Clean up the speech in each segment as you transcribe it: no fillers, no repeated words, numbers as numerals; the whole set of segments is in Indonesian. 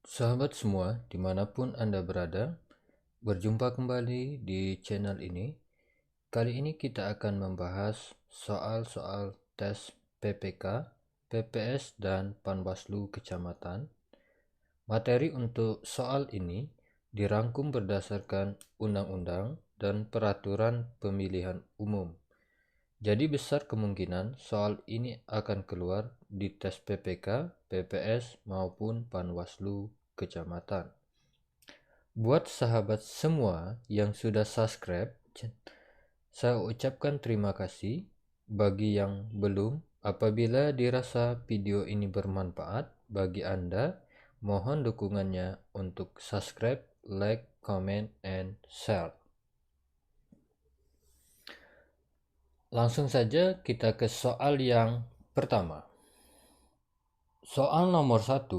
Sahabat semua, dimanapun Anda berada, berjumpa kembali di channel ini. Kali ini kita akan membahas soal-soal tes PPK, PPS, dan Panwaslu Kecamatan. Materi untuk soal ini dirangkum berdasarkan undang-undang dan peraturan pemilihan umum. Jadi besar kemungkinan soal ini akan keluar di tes PPK, PPS, maupun Panwaslu Kecamatan. Buat sahabat semua yang sudah subscribe, saya ucapkan terima kasih. Bagi yang belum, apabila dirasa video ini bermanfaat bagi Anda, mohon dukungannya untuk subscribe, like, comment, and share. Langsung saja kita ke soal yang pertama. Soal nomor 1.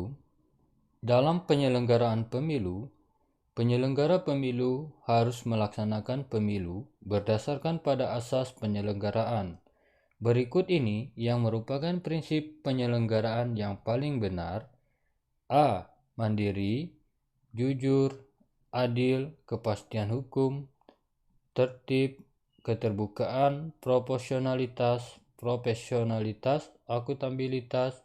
Dalam penyelenggaraan pemilu, penyelenggara pemilu harus melaksanakan pemilu berdasarkan pada asas penyelenggaraan. Berikut ini yang merupakan prinsip penyelenggaraan yang paling benar. A. Mandiri, jujur, adil, kepastian hukum, tertib, keterbukaan, profesionalitas, akuntabilitas,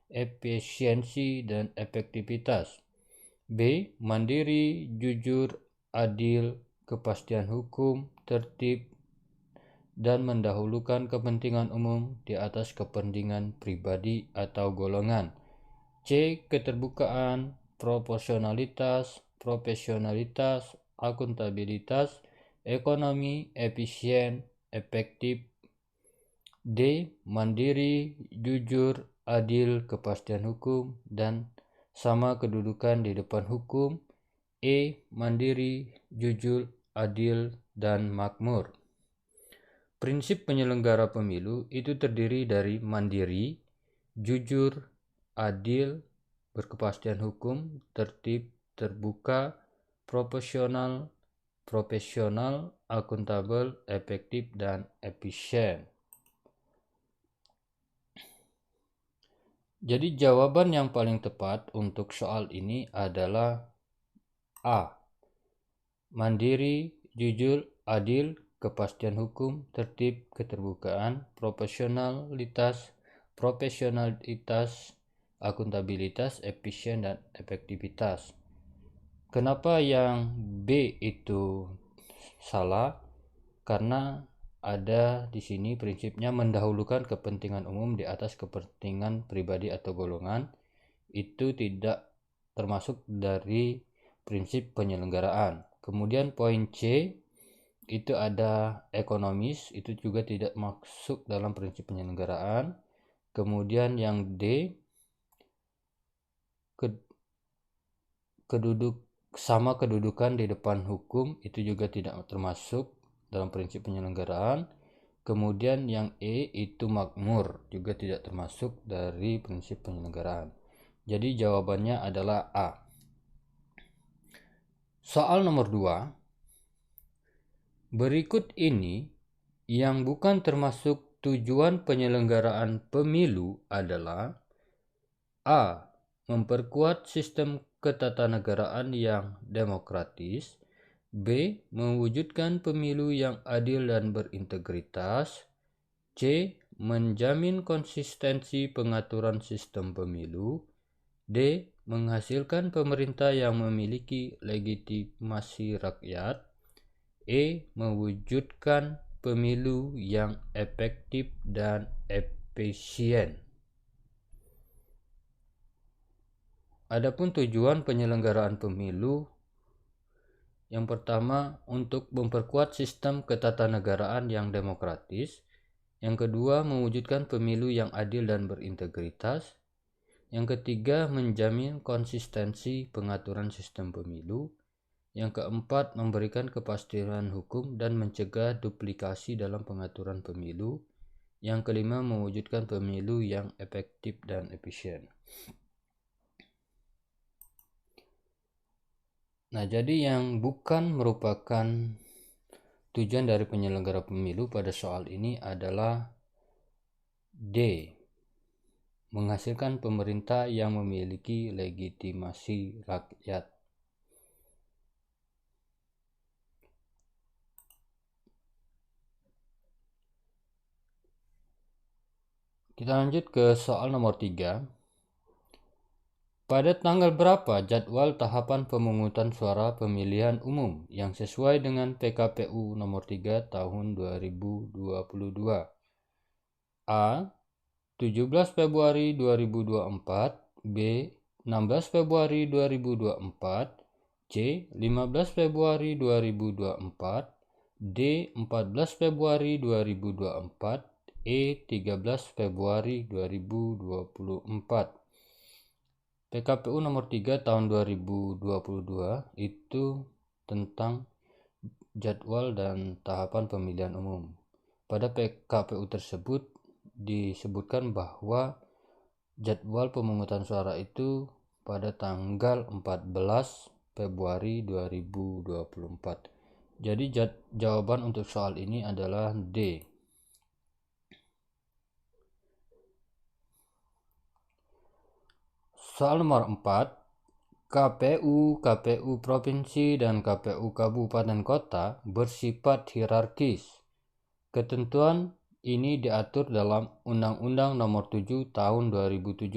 efisiensi, dan efektivitas. B. Mandiri, jujur, adil, kepastian hukum, tertib, dan mendahulukan kepentingan umum di atas kepentingan pribadi atau golongan. C. Keterbukaan, profesionalitas, akuntabilitas, ekonomi, efisien, efektif. D. Mandiri, jujur, adil, kepastian hukum, dan sama kedudukan di depan hukum. E. Mandiri, jujur, adil, dan makmur. Prinsip penyelenggara pemilu itu terdiri dari mandiri, jujur, adil, berkepastian hukum, tertib, terbuka, profesional, akuntabel, efektif, dan efisien. Jadi jawaban yang paling tepat untuk soal ini adalah A. Mandiri, jujur, adil, kepastian hukum, tertib, keterbukaan, profesionalitas, akuntabilitas, efisien, dan efektivitas. Kenapa yang B itu salah? Karena ada di sini prinsipnya mendahulukan kepentingan umum di atas kepentingan pribadi atau golongan. Itu tidak termasuk dari prinsip penyelenggaraan. Kemudian poin C itu ada ekonomis, itu juga tidak masuk dalam prinsip penyelenggaraan. Kemudian yang D sama kedudukan di depan hukum, itu juga tidak termasuk dalam prinsip penyelenggaraan. Kemudian yang E itu makmur, juga tidak termasuk dari prinsip penyelenggaraan. Jadi jawabannya adalah A. Soal nomor 2. Berikut ini yang bukan termasuk tujuan penyelenggaraan pemilu adalah A. Memperkuat sistem ketatanegaraan yang demokratis. B. Mewujudkan pemilu yang adil dan berintegritas. C. Menjamin konsistensi pengaturan sistem pemilu. D. Menghasilkan pemerintah yang memiliki legitimasi rakyat. E. Mewujudkan pemilu yang efektif dan efisien. Adapun tujuan penyelenggaraan pemilu, yang pertama untuk memperkuat sistem ketatanegaraan yang demokratis, yang kedua mewujudkan pemilu yang adil dan berintegritas, yang ketiga menjamin konsistensi pengaturan sistem pemilu, yang keempat memberikan kepastian hukum dan mencegah duplikasi dalam pengaturan pemilu, yang kelima mewujudkan pemilu yang efektif dan efisien. Nah, jadi yang bukan merupakan tujuan dari penyelenggara pemilu pada soal ini adalah D. menghasilkan pemerintah yang memiliki legitimasi rakyat. Kita lanjut ke soal nomor 3. Pada tanggal berapa jadwal tahapan pemungutan suara pemilihan umum yang sesuai dengan PKPU nomor 3 tahun 2022? A. 17 Februari 2024, B. 16 Februari 2024, C. 15 Februari 2024, D. 14 Februari 2024, E. 13 Februari 2024. PKPU nomor 3 tahun 2022 itu tentang jadwal dan tahapan pemilihan umum. Pada PKPU tersebut disebutkan bahwa jadwal pemungutan suara itu pada tanggal 14 Februari 2024. Jadi jawaban untuk soal ini adalah D. Soal nomor 4. KPU Provinsi dan KPU Kabupaten Kota bersifat hierarkis. Ketentuan ini diatur dalam Undang-Undang Nomor 7 Tahun 2017.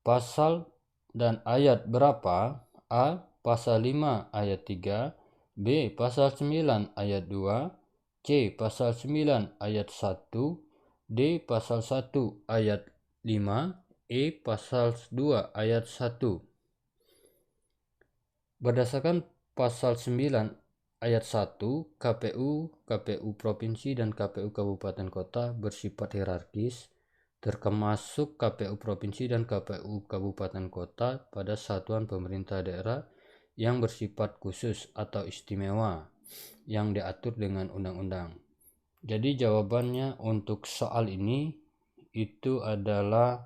Pasal dan ayat berapa? A. Pasal 5 ayat 3, B. Pasal 9 ayat 2, C. Pasal 9 ayat 1, D. Pasal 1 ayat 5, E. Pasal 2 ayat 1. Berdasarkan pasal 9 ayat 1, KPU Provinsi dan KPU Kabupaten Kota bersifat hierarkis, termasuk KPU Provinsi dan KPU Kabupaten Kota pada satuan pemerintah daerah yang bersifat khusus atau istimewa yang diatur dengan undang-undang. Jadi jawabannya untuk soal ini itu adalah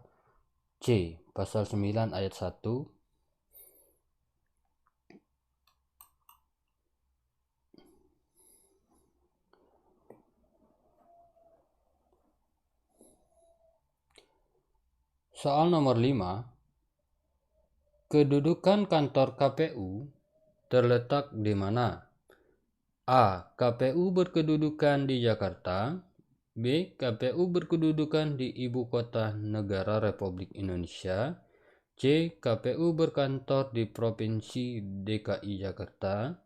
C, pasal 9 ayat 1. Soal nomor 5. Kedudukan kantor KPU terletak di mana? A. KPU berkedudukan di Jakarta. B. KPU berkedudukan di Ibu Kota Negara Republik Indonesia. C. KPU berkantor di Provinsi DKI Jakarta.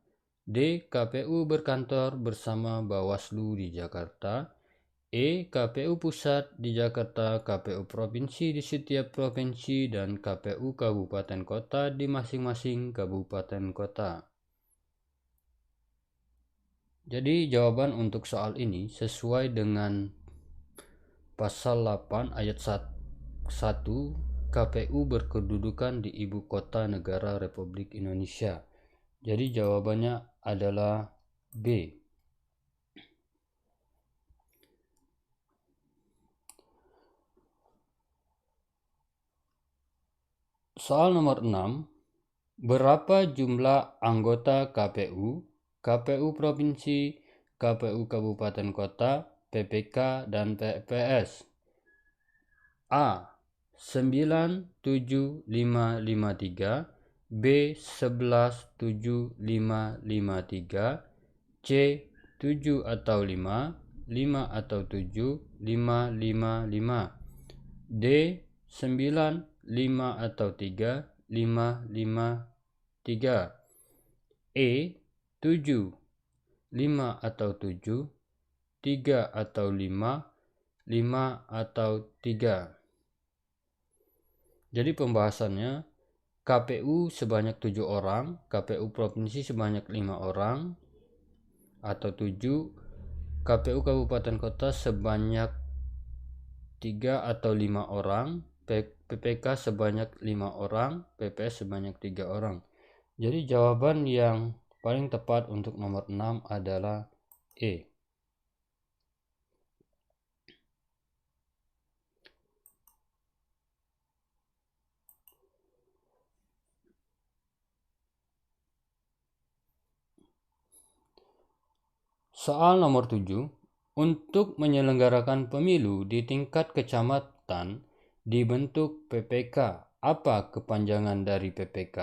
D. KPU berkantor bersama Bawaslu di Jakarta. E. KPU Pusat di Jakarta, KPU Provinsi di setiap provinsi, dan KPU Kabupaten Kota di masing-masing kabupaten kota. Jadi jawaban untuk soal ini sesuai dengan pasal 8 ayat 1, KPU berkedudukan di Ibu Kota Negara Republik Indonesia. Jadi jawabannya adalah B. Soal nomor 6. Berapa jumlah anggota KPU, KPU Provinsi, KPU Kabupaten Kota, PPK, dan PPS? A. 97553, B. 11753, C. 7 atau 5, 5 atau 7, 555, D. 9, 5 atau 3, 5, 3, E. 7, 5 atau 7, 3 atau 5, 5 atau 3. Jadi pembahasannya, KPU sebanyak 7 orang, KPU Provinsi sebanyak 5 orang atau 7, KPU Kabupaten Kota sebanyak 3 atau 5 orang, PPK sebanyak 5 orang, PPS sebanyak 3 orang. Jadi jawaban yang paling tepat untuk nomor 6 adalah E. Soal nomor 7. Untuk menyelenggarakan pemilu di tingkat kecamatan dibentuk PPK. Apa kepanjangan dari PPK?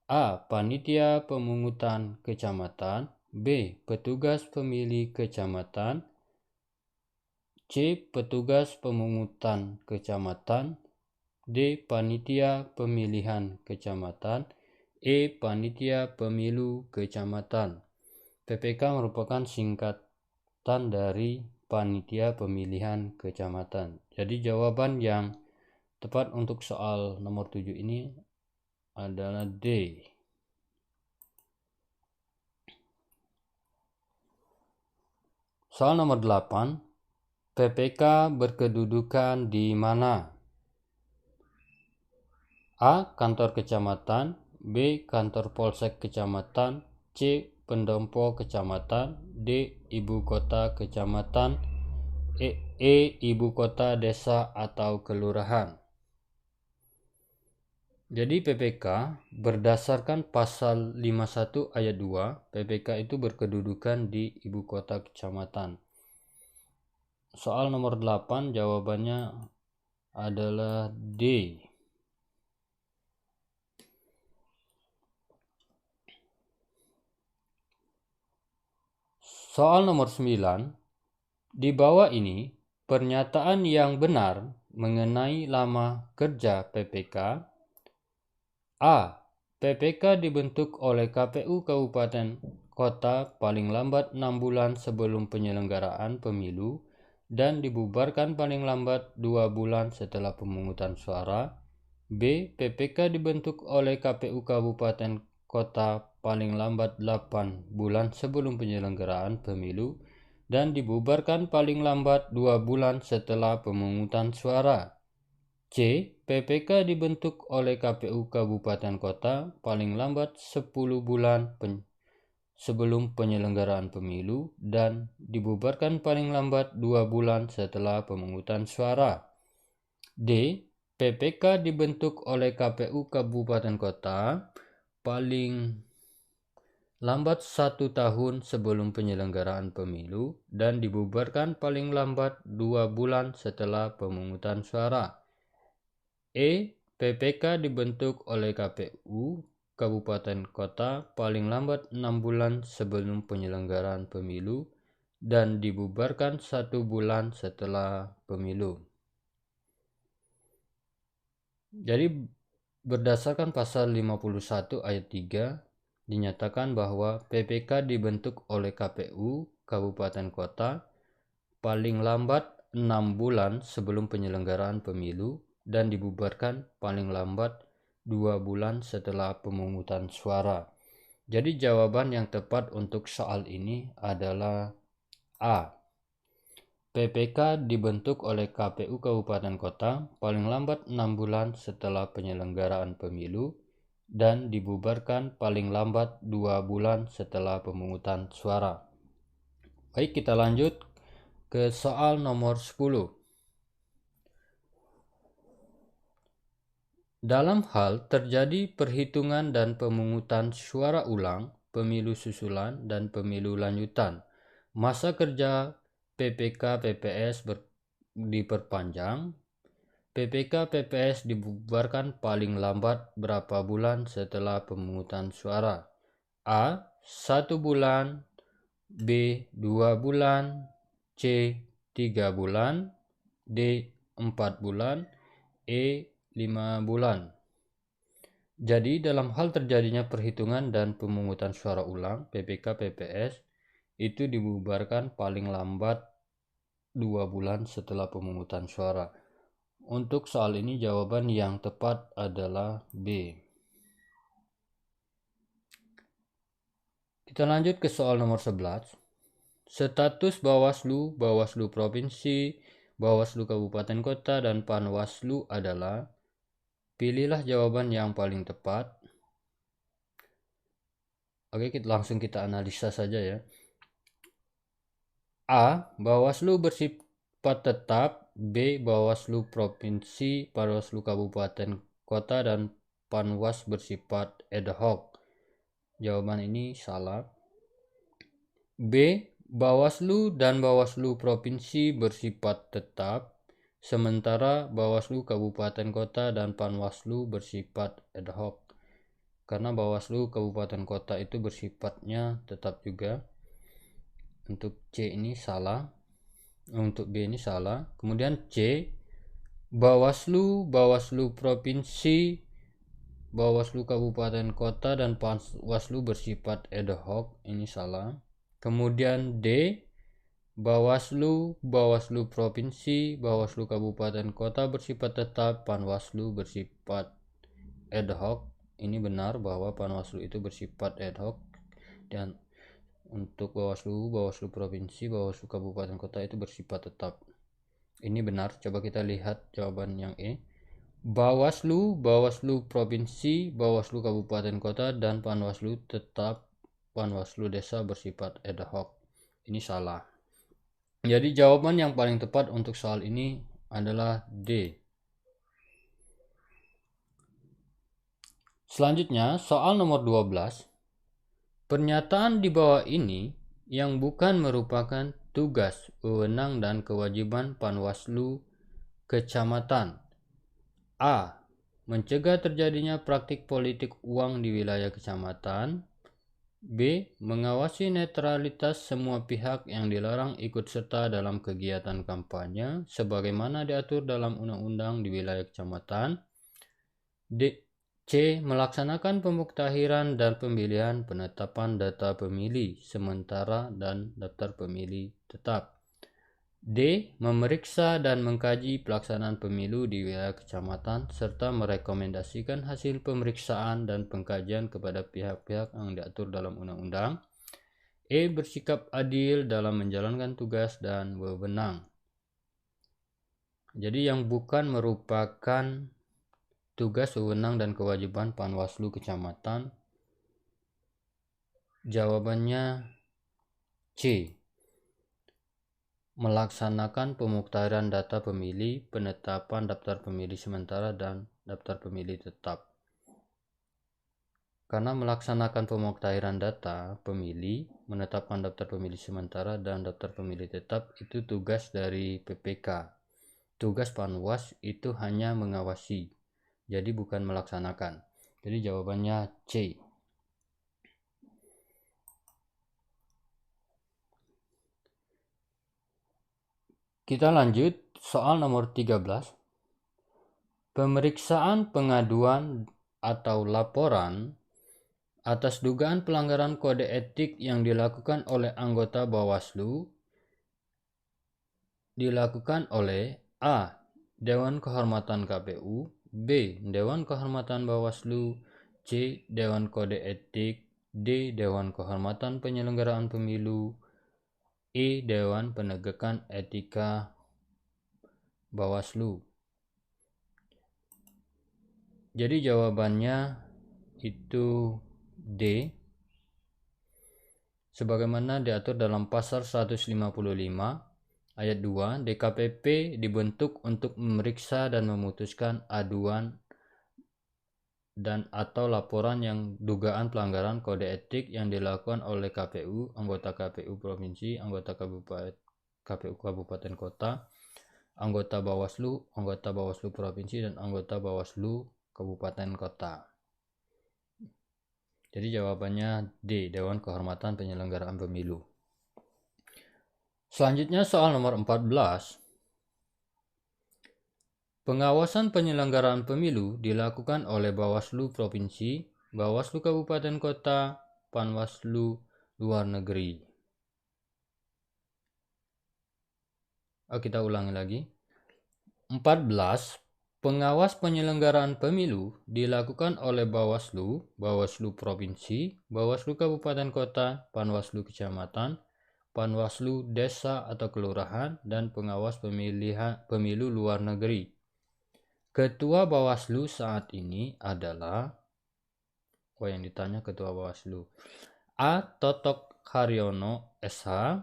A. Panitia Pemungutan Kecamatan. B. Petugas Pemilih Kecamatan. C. Petugas Pemungutan Kecamatan. D. Panitia Pemilihan Kecamatan. E. Panitia Pemilu Kecamatan. PPK merupakan singkatan dari Panitia Pemilihan Kecamatan. Jadi jawaban yang tepat untuk soal nomor 7 ini adalah D. Soal nomor 8, PPK berkedudukan di mana? A. Kantor kecamatan. B. Kantor polsek kecamatan. C. Pendopo kecamatan. D. Ibu kota kecamatan. Ibu kota desa atau kelurahan. Jadi PPK berdasarkan pasal 51 ayat 2, PPK itu berkedudukan di ibu kota kecamatan. Soal nomor 8 jawabannya adalah D. Soal nomor 9, di bawah ini pernyataan yang benar mengenai lama kerja PPK. A. PPK dibentuk oleh KPU Kabupaten Kota paling lambat 6 bulan sebelum penyelenggaraan pemilu dan dibubarkan paling lambat 2 bulan setelah pemungutan suara. B. PPK dibentuk oleh KPU Kabupaten Kota paling lambat 8 bulan sebelum penyelenggaraan pemilu dan dibubarkan paling lambat 2 bulan setelah pemungutan suara. C. PPK dibentuk oleh KPU Kabupaten Kota paling lambat 10 bulan sebelum penyelenggaraan pemilu dan dibubarkan paling lambat 2 bulan setelah pemungutan suara. D. PPK dibentuk oleh KPU Kabupaten Kota paling lambat 1 tahun sebelum penyelenggaraan pemilu dan dibubarkan paling lambat 2 bulan setelah pemungutan suara. E. PPK dibentuk oleh KPU Kabupaten Kota paling lambat 6 bulan sebelum penyelenggaraan pemilu dan dibubarkan 1 bulan setelah pemilu. Jadi berdasarkan pasal 51 ayat 3 dinyatakan bahwa PPK dibentuk oleh KPU Kabupaten Kota paling lambat 6 bulan sebelum penyelenggaraan pemilu dan dibubarkan paling lambat 2 bulan setelah pemungutan suara. Jadi jawaban yang tepat untuk soal ini adalah A. PPK dibentuk oleh KPU Kabupaten Kota paling lambat 6 bulan setelah penyelenggaraan pemilu dan dibubarkan paling lambat 2 bulan setelah pemungutan suara. Baik, kita lanjut ke soal nomor 10. Dalam hal terjadi perhitungan dan pemungutan suara ulang, pemilu susulan, dan pemilu lanjutan, masa kerja PPK PPS diperpanjang. PPK PPS dibubarkan paling lambat berapa bulan setelah pemungutan suara? A. 1 bulan. B. 2 bulan. C. 3 bulan. D. 4 bulan. E. 5 bulan. Jadi dalam hal terjadinya perhitungan dan pemungutan suara ulang PPK PPS itu dibubarkan paling lambat 2 bulan setelah pemungutan suara. Untuk soal ini jawaban yang tepat adalah B. Kita lanjut ke soal nomor 11. Status Bawaslu, Bawaslu Provinsi, Bawaslu Kabupaten Kota, dan Panwaslu adalah. Pilihlah jawaban yang paling tepat. Oke, langsung kita analisa saja ya. A. Bawaslu bersifat tetap. B. Bawaslu Provinsi, Bawaslu Kabupaten Kota, dan Panwas bersifat ad hoc. Jawaban ini salah. B. Bawaslu dan Bawaslu Provinsi bersifat tetap. sementara Bawaslu Kabupaten Kota dan Panwaslu bersifat ad hoc. Karena Bawaslu Kabupaten Kota itu bersifatnya tetap juga. Untuk C ini salah, untuk B ini salah. Kemudian C, Bawaslu Provinsi, Bawaslu Kabupaten Kota dan Panwaslu bersifat ad hoc, ini salah. Kemudian D, Bawaslu Provinsi, Bawaslu Kabupaten Kota bersifat tetap, Panwaslu bersifat ad hoc. Ini benar bahwa Panwaslu itu bersifat ad hoc, dan untuk Bawaslu Provinsi, Bawaslu Kabupaten Kota itu bersifat tetap. Ini benar. Coba kita lihat jawaban yang E. Bawaslu Provinsi, Bawaslu Kabupaten Kota dan Panwaslu tetap, Panwaslu Desa bersifat ad hoc. Ini salah. Jadi jawaban yang paling tepat untuk soal ini adalah D. Selanjutnya, soal nomor 12. Pernyataan di bawah ini yang bukan merupakan tugas, wewenang, dan kewajiban Panwaslu Kecamatan. A. Mencegah terjadinya praktik politik uang di wilayah kecamatan. B. Mengawasi netralitas semua pihak yang dilarang ikut serta dalam kegiatan kampanye sebagaimana diatur dalam undang-undang di wilayah kecamatan. C. Melaksanakan pemuktahiran dan pemilihan penetapan data pemilih sementara dan daftar pemilih tetap. D. Memeriksa dan mengkaji pelaksanaan pemilu di wilayah kecamatan serta merekomendasikan hasil pemeriksaan dan pengkajian kepada pihak-pihak yang diatur dalam undang-undang. E. Bersikap adil dalam menjalankan tugas dan wewenang. Jadi yang bukan merupakan tugas, wewenang, dan kewajiban Panwaslu Kecamatan, jawabannya C. Melaksanakan pemuktahiran data pemilih, penetapan daftar pemilih sementara, dan daftar pemilih tetap. Karena melaksanakan pemuktahiran data pemilih, menetapkan daftar pemilih sementara, dan daftar pemilih tetap itu tugas dari PPK. Tugas Panwas itu hanya mengawasi, jadi bukan melaksanakan. Jadi jawabannya C. Kita lanjut soal nomor 13. Pemeriksaan pengaduan atau laporan atas dugaan pelanggaran kode etik yang dilakukan oleh anggota Bawaslu dilakukan oleh A. Dewan Kehormatan KPU, B. Dewan Kehormatan Bawaslu, C. Dewan Kode Etik, D. Dewan Kehormatan Penyelenggaraan Pemilu, E. Dewan Penegakan Etika Bawaslu. Jadi jawabannya itu D. Sebagaimana diatur dalam pasal 155 ayat 2, DKPP dibentuk untuk memeriksa dan memutuskan aduan dan atau laporan yang dugaan pelanggaran kode etik yang dilakukan oleh KPU, anggota KPU Provinsi, anggota KPU Kabupaten Kota, anggota Bawaslu Provinsi, dan anggota Bawaslu Kabupaten Kota. Jadi jawabannya D, Dewan Kehormatan Penyelenggaraan Pemilu. Selanjutnya soal nomor 14. Pengawasan penyelenggaraan pemilu dilakukan oleh Bawaslu Provinsi, Bawaslu Kabupaten Kota, Panwaslu Luar Negeri. Kita ulangi lagi. 14. Pengawas penyelenggaraan pemilu dilakukan oleh Bawaslu, Bawaslu Provinsi, Bawaslu Kabupaten Kota, Panwaslu Kecamatan, Panwaslu Desa atau Kelurahan, dan pengawas pemilu luar negeri. Ketua Bawaslu saat ini adalah yang ditanya Ketua Bawaslu. A. Totok Haryono SH,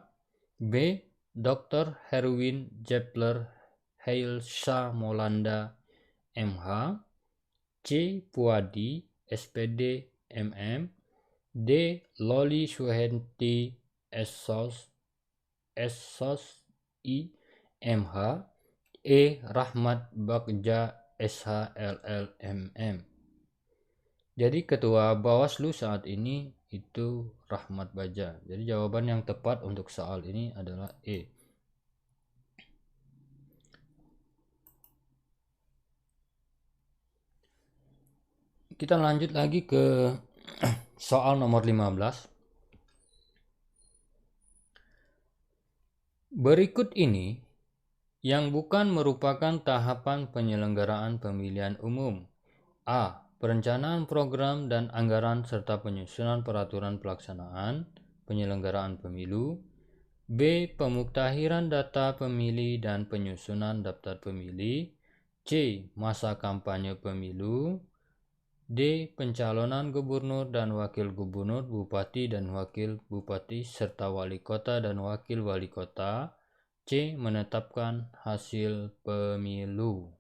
B. Dr. Herwin Jepler Heilsa Molanda MH, C. Puadi SPD MM, D. Loli Suhenti SSI MH, E. Rahmat Bagja SHLLMM. Jadi ketua Bawaslu saat ini itu Rahmat Bagja. Jadi jawaban yang tepat untuk soal ini adalah E. Kita lanjut lagi ke soal nomor 15. Berikut ini yang bukan merupakan tahapan penyelenggaraan pemilihan umum. A. Perencanaan program dan anggaran serta penyusunan peraturan pelaksanaan penyelenggaraan pemilu. B. Pemuktahiran data pemilih dan penyusunan daftar pemilih. C. Masa kampanye pemilu. D. Pencalonan gubernur dan wakil gubernur, bupati dan wakil bupati, serta wali kota dan wakil wali kota. C. Menetapkan hasil pemilu.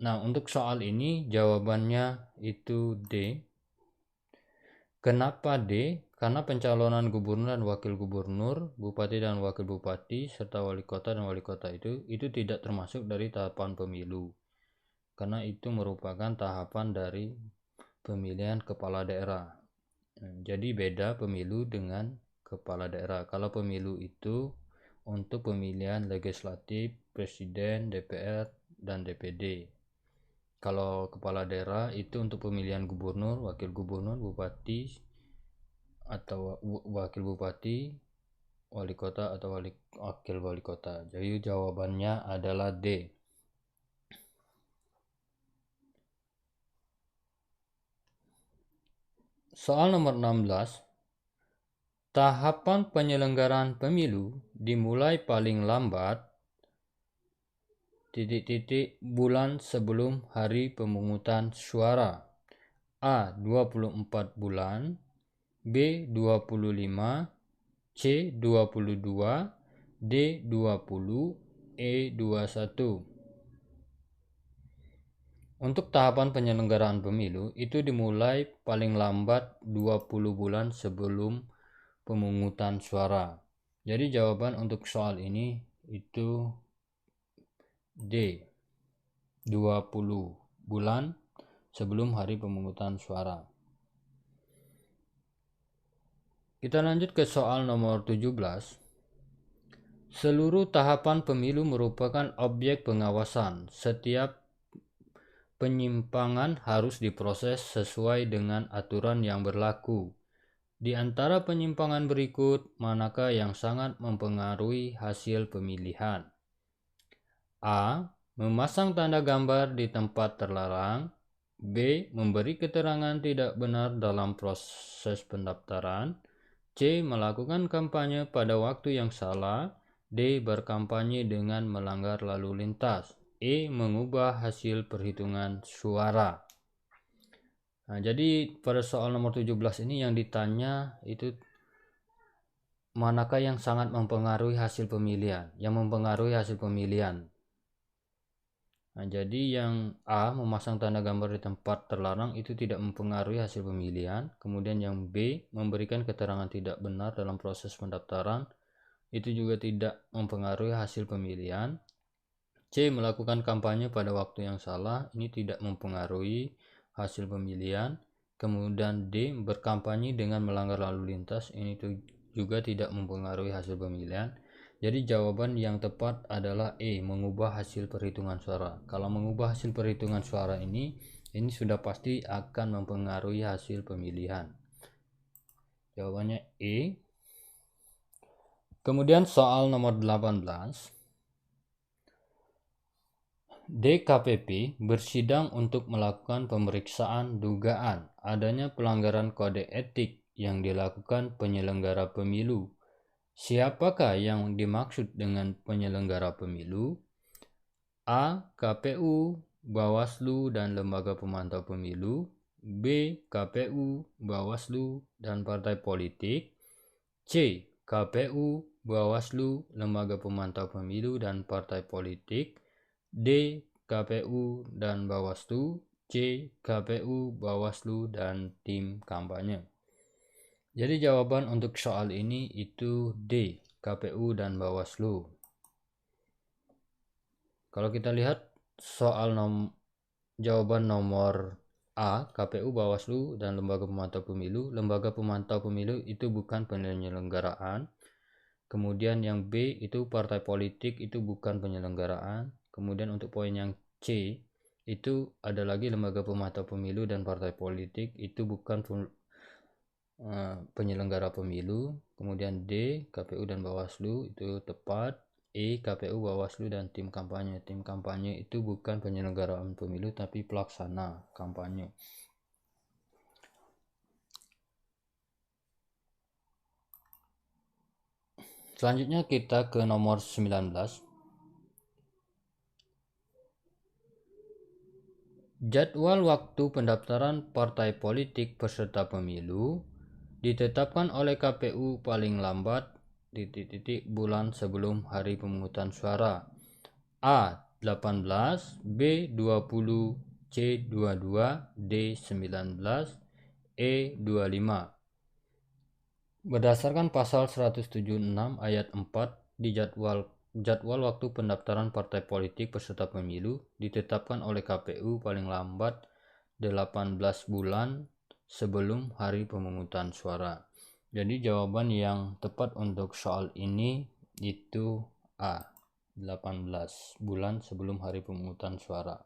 Nah, untuk soal ini jawabannya itu D. Kenapa D? Karena pencalonan gubernur dan wakil gubernur, bupati dan wakil bupati, serta wali kota dan wali kota itu tidak termasuk dari tahapan pemilu. Karena itu merupakan tahapan dari pemilihan kepala daerah. Jadi beda pemilu dengan kepala daerah. Kalau pemilu itu untuk pemilihan legislatif, presiden, DPR, dan DPD. Kalau kepala daerah itu untuk pemilihan gubernur, wakil gubernur, bupati atau wakil bupati, wali kota atau wakil wali kota. Jadi jawabannya adalah D. Soal nomor 16. Tahapan penyelenggaraan pemilu dimulai paling lambat bulan sebelum hari pemungutan suara. A. 24 bulan, B. 25, C. 22, D. 20, E. 21. Untuk tahapan penyelenggaraan pemilu itu dimulai paling lambat 20 bulan sebelum pemungutan suara. Jadi jawaban untuk soal ini itu D. 20 bulan sebelum hari pemungutan suara. Kita lanjut ke soal nomor 17. Seluruh tahapan pemilu merupakan objek pengawasan. Setiap penyimpangan harus diproses sesuai dengan aturan yang berlaku. Di antara penyimpangan berikut, manakah yang sangat mempengaruhi hasil pemilihan? A. Memasang tanda gambar di tempat terlarang. B. Memberi keterangan tidak benar dalam proses pendaftaran. C. Melakukan kampanye pada waktu yang salah. D. Berkampanye dengan melanggar lalu lintas. E. Mengubah hasil perhitungan suara. Nah, jadi pada soal nomor 17 ini yang ditanya itu manakah yang sangat mempengaruhi hasil pemilihan? Yang mempengaruhi hasil pemilihan. Nah, jadi yang A, memasang tanda gambar di tempat terlarang itu tidak mempengaruhi hasil pemilihan. Kemudian yang B, memberikan keterangan tidak benar dalam proses pendaftaran itu juga tidak mempengaruhi hasil pemilihan. C. Melakukan kampanye pada waktu yang salah, ini tidak mempengaruhi hasil pemilihan. Kemudian D. Berkampanye dengan melanggar lalu lintas, ini juga tidak mempengaruhi hasil pemilihan. Jadi jawaban yang tepat adalah E. Mengubah hasil perhitungan suara. Kalau mengubah hasil perhitungan suara ini sudah pasti akan mempengaruhi hasil pemilihan. Jawabannya E. Kemudian soal nomor 18. DKPP bersidang untuk melakukan pemeriksaan dugaan adanya pelanggaran kode etik yang dilakukan penyelenggara pemilu. Siapakah yang dimaksud dengan penyelenggara pemilu? A. KPU, Bawaslu, dan lembaga pemantau pemilu. B. KPU, Bawaslu, dan partai politik. C. KPU, Bawaslu, lembaga pemantau pemilu, dan partai politik. D. KPU dan Bawaslu. C. KPU, Bawaslu, dan tim kampanye. Jadi jawaban untuk soal ini itu D. KPU dan Bawaslu. Kalau kita lihat soal jawaban nomor A, KPU, Bawaslu, dan Lembaga Pemantau Pemilu. Lembaga Pemantau Pemilu itu bukan penyelenggaraan. Kemudian yang B itu partai politik, itu bukan penyelenggaraan. Kemudian untuk poin yang C itu ada lagi lembaga pemantau pemilu dan partai politik, itu bukan penyelenggara pemilu. Kemudian D, KPU dan Bawaslu itu tepat. E, KPU, Bawaslu, dan tim kampanye. Tim kampanye itu bukan penyelenggaraan pemilu tapi pelaksana kampanye. Selanjutnya kita ke nomor 19. Jadwal waktu pendaftaran partai politik peserta pemilu ditetapkan oleh KPU paling lambat bulan sebelum hari pemungutan suara. A. 18, B. 20, C. 22, D. 19, E. 25. Berdasarkan pasal 176 ayat 4 di jadwal waktu pendaftaran partai politik peserta pemilu ditetapkan oleh KPU paling lambat 18 bulan sebelum hari pemungutan suara. Jadi jawaban yang tepat untuk soal ini itu A, 18 bulan sebelum hari pemungutan suara.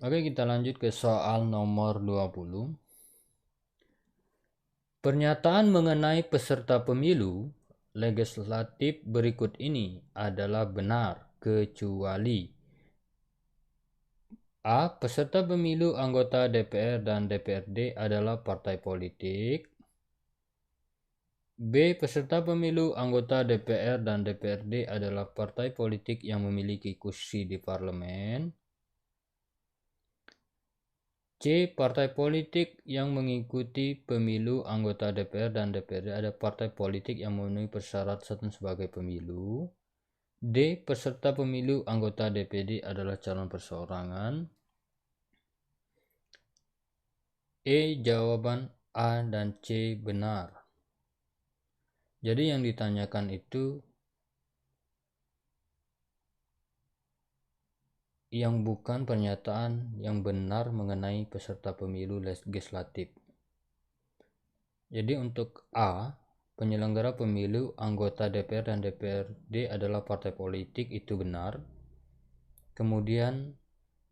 Oke, kita lanjut ke soal nomor 20. Pernyataan mengenai peserta pemilu legislatif berikut ini adalah benar kecuali A. Peserta pemilu anggota DPR dan DPRD adalah partai politik. B. Peserta pemilu anggota DPR dan DPRD adalah partai politik yang memiliki kursi di parlemen. C. Partai politik yang mengikuti pemilu anggota DPR dan DPRD ada partai politik yang memenuhi persyaratan sebagai pemilu. D. Peserta pemilu anggota DPD adalah calon perseorangan. E. Jawaban A dan C benar. Jadi yang ditanyakan itu yang bukan pernyataan yang benar mengenai peserta pemilu legislatif. Jadi untuk A, penyelenggara pemilu anggota DPR dan DPRD adalah partai politik, itu benar. Kemudian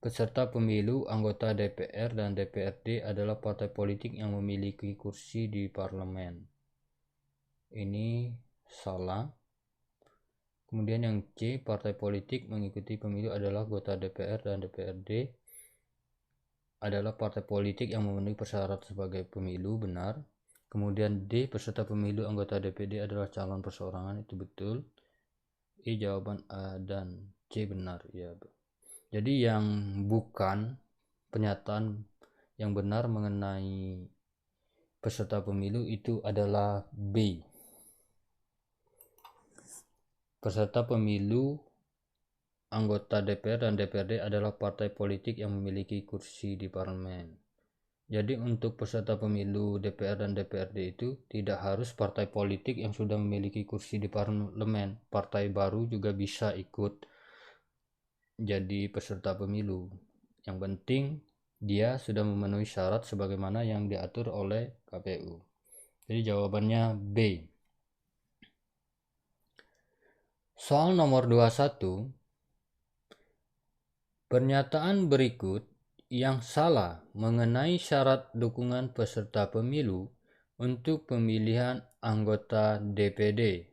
peserta pemilu anggota DPR dan DPRD adalah partai politik yang memiliki kursi di parlemen. Ini salah. Kemudian yang C, partai politik mengikuti pemilu adalah anggota DPR dan DPRD adalah partai politik yang memenuhi persyaratan sebagai pemilu, benar. Kemudian D, peserta pemilu anggota DPD adalah calon perseorangan, itu betul. E, jawaban A dan C benar, ya. Jadi yang bukan pernyataan yang benar mengenai peserta pemilu itu adalah B. Peserta pemilu anggota DPR dan DPRD adalah partai politik yang memiliki kursi di parlemen. Jadi untuk peserta pemilu DPR dan DPRD itu tidak harus partai politik yang sudah memiliki kursi di parlemen. Partai baru juga bisa ikut jadi peserta pemilu. Yang penting dia sudah memenuhi syarat sebagaimana yang diatur oleh KPU. Jadi jawabannya B. Soal nomor 21. Pernyataan berikut yang salah mengenai syarat dukungan peserta pemilu untuk pemilihan anggota DPD.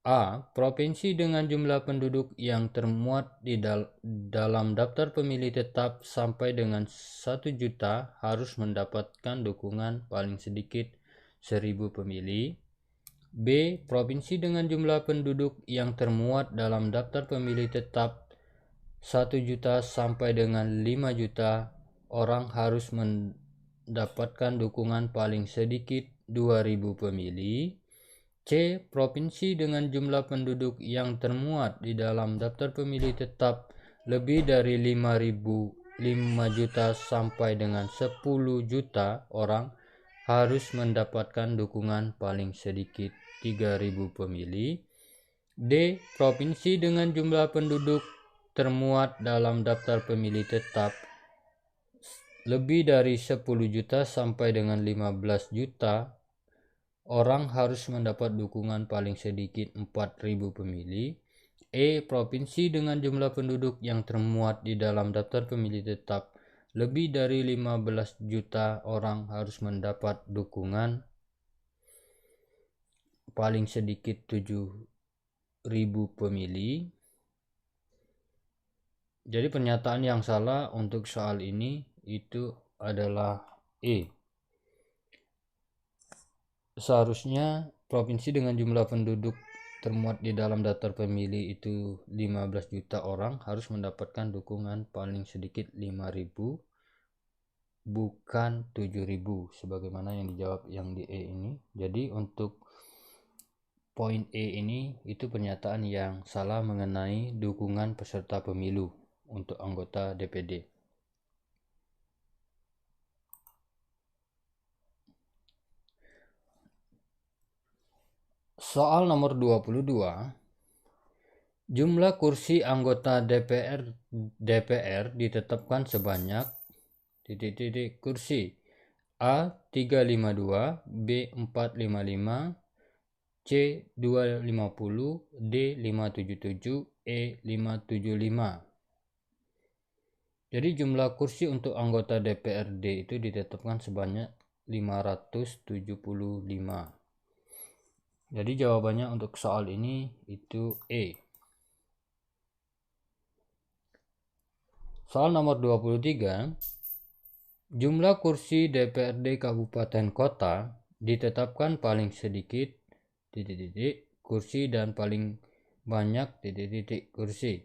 A. Provinsi dengan jumlah penduduk yang termuat di dalam daftar pemilih tetap sampai dengan 1 juta harus mendapatkan dukungan paling sedikit 1.000 pemilih. B. Provinsi dengan jumlah penduduk yang termuat dalam daftar pemilih tetap 1 juta sampai dengan 5 juta orang harus mendapatkan dukungan paling sedikit 2.000 pemilih. C. Provinsi dengan jumlah penduduk yang termuat di dalam daftar pemilih tetap lebih dari 5 juta sampai dengan 10 juta orang harus mendapatkan dukungan paling sedikit 3.000 pemilih. D. Provinsi dengan jumlah penduduk termuat dalam daftar pemilih tetap lebih dari 10 juta sampai dengan 15 juta orang harus mendapat dukungan paling sedikit 4.000 pemilih. E. Provinsi dengan jumlah penduduk yang termuat di dalam daftar pemilih tetap lebih dari 15 juta orang harus mendapat dukungan paling sedikit 7.000 pemilih. Jadi pernyataan yang salah untuk soal ini itu adalah E. Seharusnya provinsi dengan jumlah penduduk termuat di dalam daftar pemilih itu 15 juta orang harus mendapatkan dukungan paling sedikit 5.000 bukan 7.000 sebagaimana yang dijawab yang di E ini. Jadi untuk poin E ini itu pernyataan yang salah mengenai dukungan peserta pemilu untuk anggota DPD. Soal nomor 22. Jumlah kursi anggota DPR ditetapkan sebanyak kursi A 352, B 455, C 250, D 577, E 575. Jadi jumlah kursi untuk anggota DPRD itu ditetapkan sebanyak 575. Jadi jawabannya untuk soal ini itu E. Soal nomor 23. Jumlah kursi DPRD Kabupaten Kota ditetapkan paling sedikit kursi dan paling banyak kursi.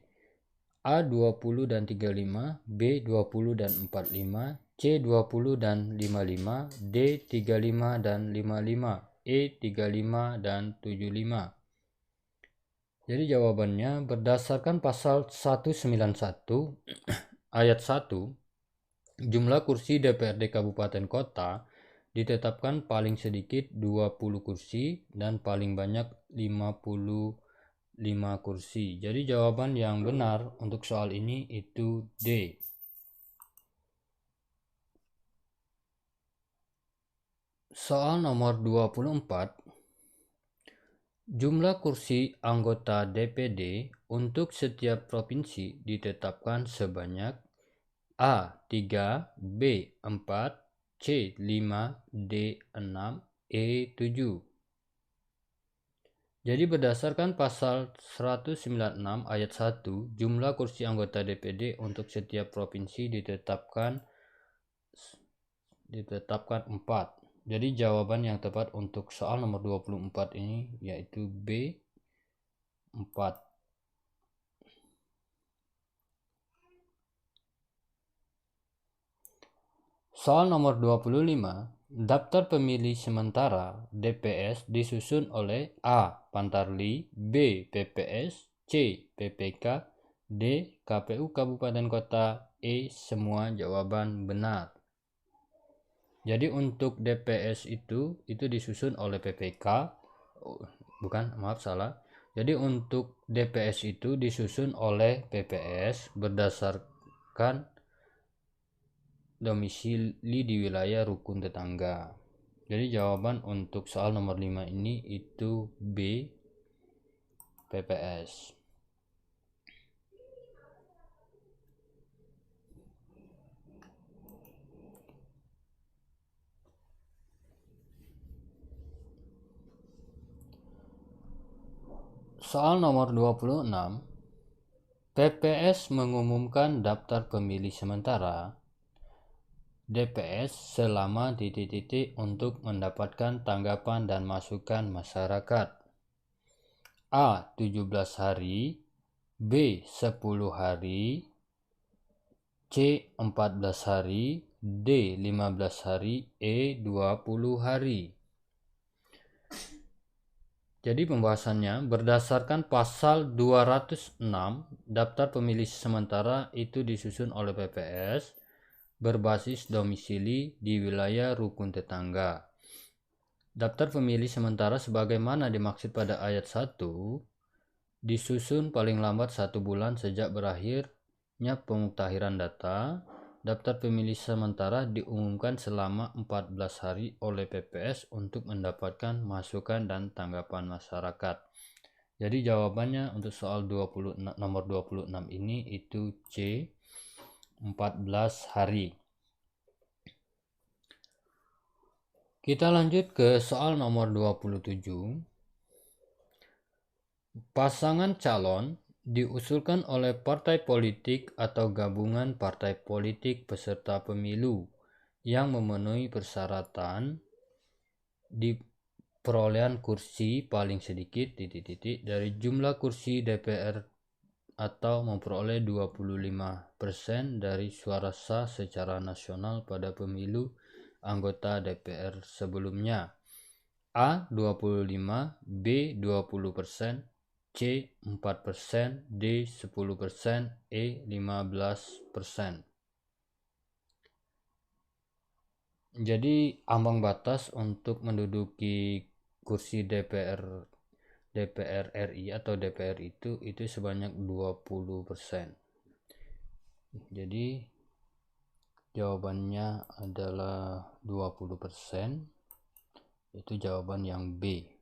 A 20 dan 35, B 20 dan 45, C 20 dan 55, D 35 dan 55, E 35 dan 75. Jadi jawabannya berdasarkan pasal 191 ayat 1, jumlah kursi DPRD Kabupaten Kota ditetapkan paling sedikit 20 kursi dan paling banyak 55 kursi. Jadi jawaban yang benar untuk soal ini itu D. Soal nomor 24. Jumlah kursi anggota DPD untuk setiap provinsi ditetapkan sebanyak A 3, B 4, C 5, D 6, E 7. Jadi berdasarkan pasal 196 ayat 1, jumlah kursi anggota DPD untuk setiap provinsi ditetapkan 4. Jadi jawaban yang tepat untuk soal nomor 24 ini yaitu B 4. Soal nomor 25. Daftar pemilih sementara DPS disusun oleh A. Pantarli, B. PPS, C. PPK, D. KPU Kabupaten Kota, E. Semua jawaban benar. Jadi untuk DPS itu disusun oleh PPK. Jadi untuk DPS itu disusun oleh PPS berdasarkan domisili di wilayah rukun tetangga. Jadi jawaban untuk soal nomor 5 ini itu B, PPS. Soal nomor 26. PPS mengumumkan daftar pemilih sementara DPS selama untuk mendapatkan tanggapan dan masukan masyarakat. A. 17 hari, B. 10 hari, C. 14 hari, D. 15 hari, E. 20 hari. Jadi pembahasannya berdasarkan pasal 206 daftar pemilih sementara itu disusun oleh PPS berbasis domisili di wilayah rukun tetangga. Daftar pemilih sementara sebagaimana dimaksud pada ayat 1 disusun paling lambat 1 bulan sejak berakhirnya pemuktahiran data. Daftar pemilih sementara diumumkan selama 14 hari oleh PPS untuk mendapatkan masukan dan tanggapan masyarakat. Jadi jawabannya untuk soal nomor 26 ini itu C, 14 hari. Kita lanjut ke soal nomor 27. Pasangan calon diusulkan oleh partai politik atau gabungan partai politik peserta pemilu yang memenuhi persyaratan di perolehan kursi paling sedikit dari jumlah kursi DPR atau memperoleh 25% dari suara sah secara nasional pada pemilu anggota DPR sebelumnya. A 25, B 20%, C 4%, D 10%, E 15%. Jadi ambang batas untuk menduduki kursi DPR RI atau DPR itu sebanyak 20%. Jadi jawabannya adalah 20%. Itu jawaban yang B.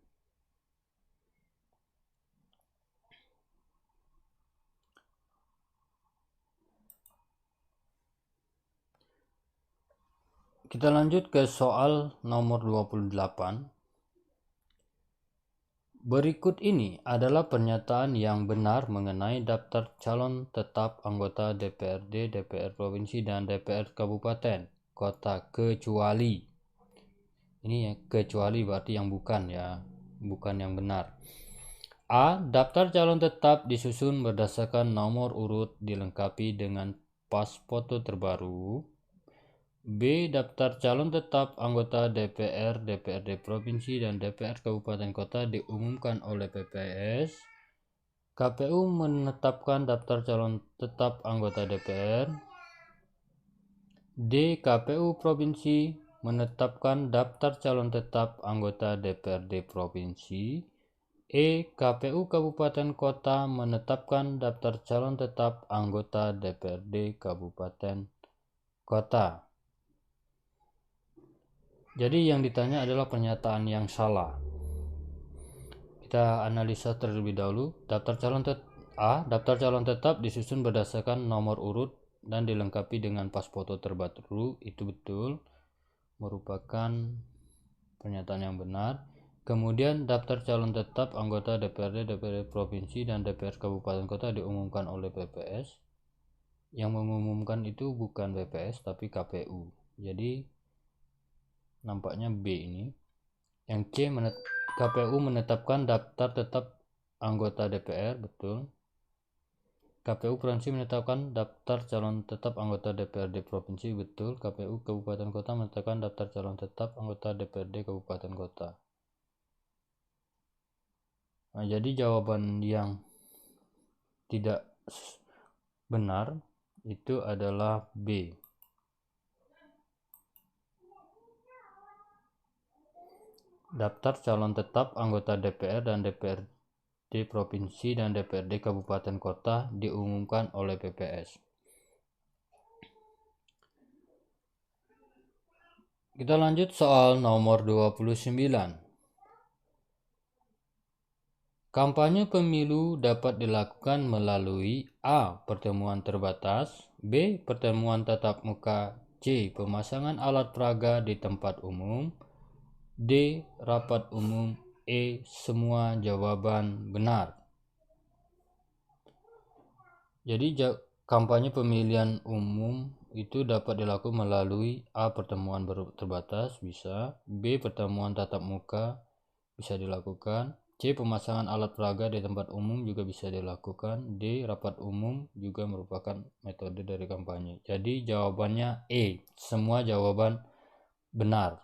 Kita lanjut ke soal nomor 28. Berikut ini adalah pernyataan yang benar mengenai daftar calon tetap anggota DPRD, DPR Provinsi, dan DPR Kabupaten Kota kecuali. Ini ya, kecuali berarti yang bukan ya, bukan yang benar. A. Daftar calon tetap disusun berdasarkan nomor urut dilengkapi dengan pas foto terbaru. B. Daftar calon tetap anggota DPR, DPRD Provinsi, dan DPR Kabupaten Kota diumumkan oleh PPS. KPU menetapkan daftar calon tetap anggota DPR. D. KPU Provinsi menetapkan daftar calon tetap anggota DPRD Provinsi. E. KPU Kabupaten Kota menetapkan daftar calon tetap anggota DPRD Kabupaten Kota. Jadi yang ditanya adalah pernyataan yang salah. Kita analisa terlebih dahulu. Daftar calon tetap disusun berdasarkan nomor urut dan dilengkapi dengan pas foto terbaru. Itu betul, merupakan pernyataan yang benar. Kemudian daftar calon tetap anggota DPRD, DPRD Provinsi, dan DPR Kabupaten Kota diumumkan oleh PPS. Yang mengumumkan itu bukan PPS tapi KPU. Jadi nampaknya B ini. Yang C, KPU menetapkan daftar tetap anggota DPR, betul. KPU Provinsi menetapkan daftar calon tetap anggota DPRD Provinsi, betul. KPU Kabupaten Kota menetapkan daftar calon tetap anggota DPRD Kabupaten Kota. Nah, jadi jawaban yang tidak benar itu adalah B. Daftar calon tetap anggota DPR dan DPRD Provinsi dan DPRD Kabupaten Kota diumumkan oleh PPS. Kita lanjut soal nomor 29. Kampanye pemilu dapat dilakukan melalui A. Pertemuan terbatas, B. Pertemuan tatap muka, C. Pemasangan alat peraga di tempat umum, D. Rapat umum, E. Semua jawaban benar. Jadi kampanye pemilihan umum itu dapat dilakukan melalui A. Pertemuan terbatas, bisa. B. Pertemuan tatap muka bisa dilakukan. C. Pemasangan alat peraga di tempat umum juga bisa dilakukan. D. Rapat umum juga merupakan metode dari kampanye. Jadi jawabannya E. Semua jawaban benar.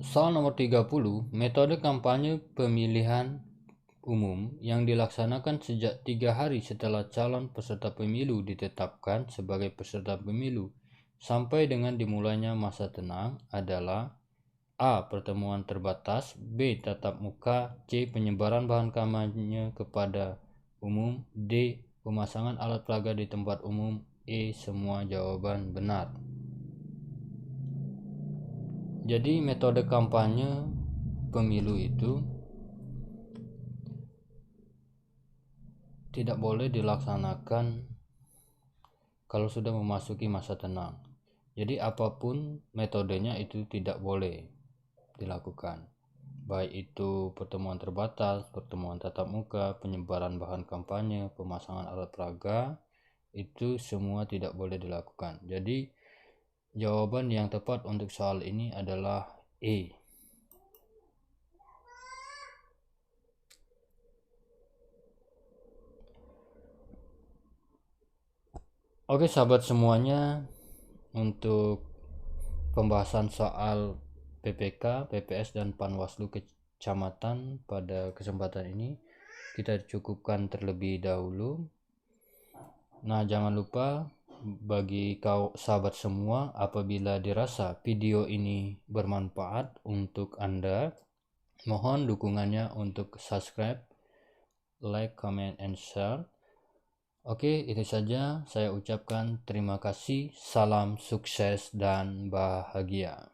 Soal nomor 30, metode kampanye pemilihan umum yang dilaksanakan sejak 3 hari setelah calon peserta pemilu ditetapkan sebagai peserta pemilu sampai dengan dimulainya masa tenang adalah A. Pertemuan terbatas, B. Tatap muka, C. Penyebaran bahan kampanye kepada umum, D. Pemasangan alat peraga di tempat umum, E. Semua jawaban benar. Jadi metode kampanye pemilu itu tidak boleh dilaksanakan kalau sudah memasuki masa tenang. Jadi apapun metodenya itu tidak boleh dilakukan, baik itu pertemuan terbatas, pertemuan tatap muka, penyebaran bahan kampanye, pemasangan alat peraga, itu semua tidak boleh dilakukan. Jadi jawaban yang tepat untuk soal ini adalah E. Oke sahabat semuanya, untuk pembahasan soal PPK, PPS, dan Panwaslu Kecamatan pada kesempatan ini kita cukupkan terlebih dahulu. Nah, jangan lupa bagi kau sahabat semua, apabila dirasa video ini bermanfaat untuk Anda, mohon dukungannya untuk subscribe, like, comment, and share. Oke, itu saja saya ucapkan terima kasih. Salam sukses dan bahagia.